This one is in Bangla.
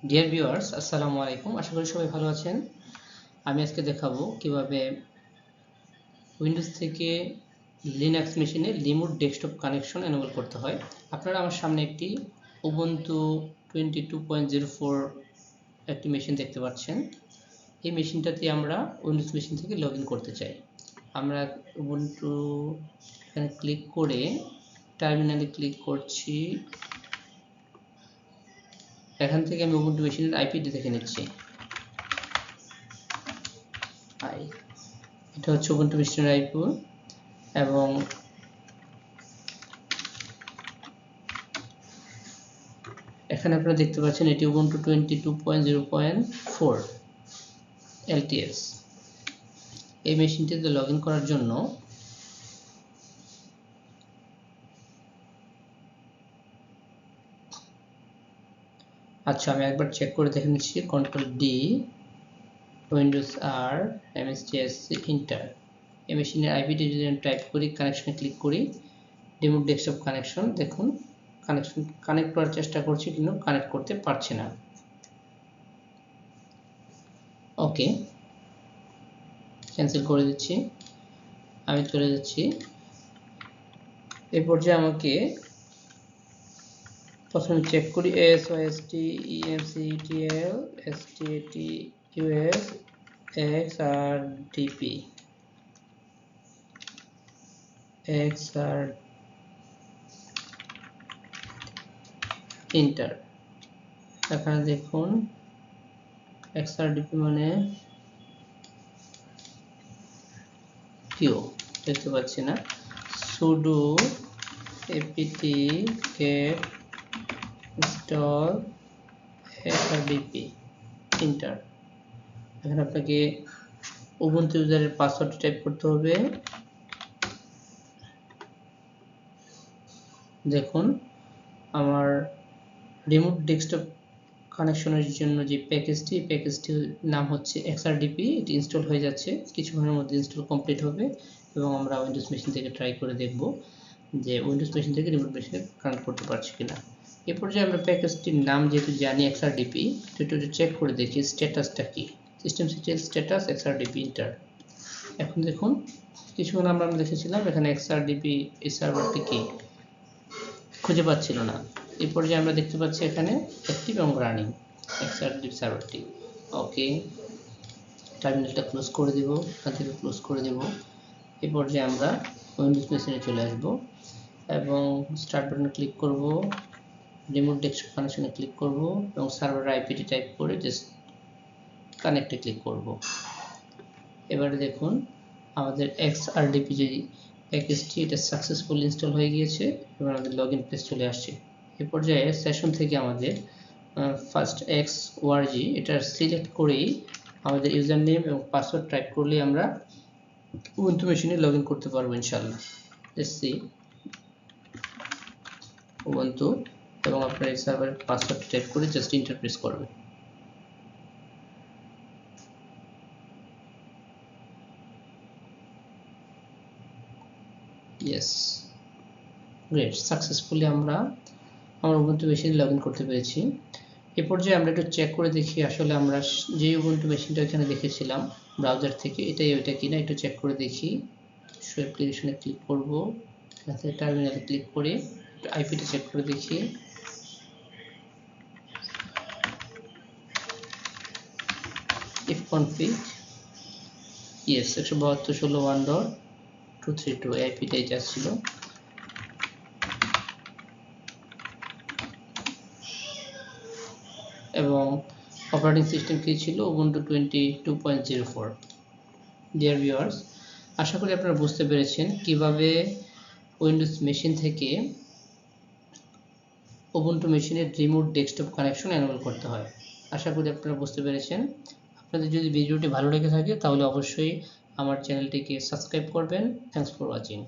ডিয়ার ভিউয়ার্স, আসসালামু আলাইকুম। আশা করি সবাই ভালো আছেন। আমি আজকে দেখাবো কিভাবে উইন্ডোজ থেকে লিনাক্স মেশিনে রিমোট ডেস্কটপ কানেকশন এনেবল করতে হয়। আপনারা আমার সামনে একটি উবুন্টু 22.04 একটি মেশিন দেখতে পাচ্ছেন। এই মেশিনটাতে আমরা উইন্ডোজ মেশিন থেকে লগ ইন করতে চাই। আমরা উবুন্টু এখানে ক্লিক করে টার্মিনালে ক্লিক করছি। এখান থেকে আমি উবুন্টু মেশিনের আইপিটি দেখে নিচ্ছি। এটা হচ্ছে উবুন্টু মেশিনের আইপি এবং এখানে আপনারা দেখতে পাচ্ছেন এটি উবুন্টু 22.0.4 LTS। এই মেশিনটিতে লগ ইন করার জন্য আমি একবার চেক করে দেখে নিচ্ছি। কন্ট্রোল ডি, উইন্ডোজ আর, mstsc এন্টার। এই মেশিনের আইপিটি যদি আমি টাইপ করি, কানেকশনে ক্লিক করি, রিমোট ডেস্কটপ কানেকশন, দেখুন কানেক্ট করার চেষ্টা করছি কিন্তু কানেক্ট করতে পারছি না। ওকে, ক্যান্সেল করে দিচ্ছি। আমি চলে যাচ্ছি। এই পর্যায়ে আমাকে প্রথমে চেক করি ASYSTEMCTL STATUS xrdp এন্টার। এখানে দেখুন xrdp মানে কিউ দেখতে পাচ্ছি না। sudo apt-get install xrdp enter. এখানে আপনাকে উবুন্টু ইউজারের পাসওয়ার্ড টাইপ করতে হবে। দেখুন আমার রিমোট ডেস্কটপ কানেকশনের জন্য যে প্যাকেজটির নাম হচ্ছে xrdp, এটি ইনস্টল হয়ে যাচ্ছে। কিছুক্ষণের মধ্যে ইনস্টল কমপ্লিট হবে এবং আমরা উইন্ডোজ মেশিন থেকে ট্রাই করে দেখব যে উইন্ডোজ মেশিন থেকে রিমোট মেশিনে কানেক্ট করতে পারছি কিনা। এ পর্যায়ে আমরা প্যাকেজটির নাম যেহেতু জানি xrdp, একটু চেক করে দেখি স্ট্যাটাসটা কি। systemctl status xrdp enter. এখন দেখুন কিছুক্ষণ আমরা দেখেছিলাম এখানে xrdp এই সার্ভারটি কি খুঁজে পাচ্ছিল না। এই পর্যায়ে আমরা দেখতে পাচ্ছি এখানে অ্যাক্টিভ এবং রানিং xrdp সার্ভারটি। ওকে, টার্মিনালটা ক্লোজ করে দেব, এখান থেকে ক্লোজ করে দেব। এই পর্যায়ে আমরা উইন্ডোজ মেশিনে চলে আসব এবং স্টার্ট বাটনে ক্লিক করব, রিমোট ডেস্কটপ কানেকশনে ক্লিক করব এবং সার্ভার আইপিটি টাইপ করে জাস্ট কানেক্টে ক্লিক করব। এবারে দেখুন আমাদের xrdp যে প্যাকেজটি, এটা সাকসেসফুল ইনস্টল হয়ে গিয়েছে এবং আমাদের লগইন পেজ চলে আসছে। এই পর্যায়ে সেশন থেকে আমাদের ফার্স্ট xorg এটা সিলেক্ট করেই আমাদের ইউজার নেম এবং পাসওয়ার্ড টাইপ করলে আমরা উবুন্টু মেশিনে লগইন করতে পারবো ইনশাআল্লাহ। লেটস সি উবুন্টু এবং আপনার এই সার্ভারের পাসওয়ার্ড টাইপ করে জাস্ট এন্টার প্রেস করবেন। ইয়েস, গ্রেট, সাকসেসফুলি আমরা আমার উবুন্টু মেশিনে লগইন করতে পেরেছি। এই পর্যায়ে আমরা একটু চেক করে দেখি আসলে আমরা যে উবুন্টু মেশিনটা এখানে দেখেছিলাম ব্রাউজার থেকে, এটাই ওইটা কিনা একটু চেক করে দেখি। শো অ্যাপ্লিকেশনে ক্লিক করব, এখানে টার্মিনালে ক্লিক করে আইপিটা চেক করে দেখি। ifconfig ইয়েস 172.16.1.232 আইপিটাই যাচ্ছিল। এবং অপারেটিং সিস্টেম কি ছিল? উবুন্টু 22.04। ডিয়ার ভিউয়ার্স, আশা করি আপনারা বুঝতে পেরেছেন কিভাবে উইন্ডোজ মেশিন থেকে উবুন্টু মেশিনের রিমোট ডেস্কটপ কানেকশন এনেবল করতে হয়। আশা করি আপনারা বুঝতে পেরেছেন। আপনাদের যদি ভিডিওটি ভালো লেগে থাকে তাহলে অবশ্যই আমার চ্যানেলটিকে সাবস্ক্রাইব করবেন। Thanks for watching.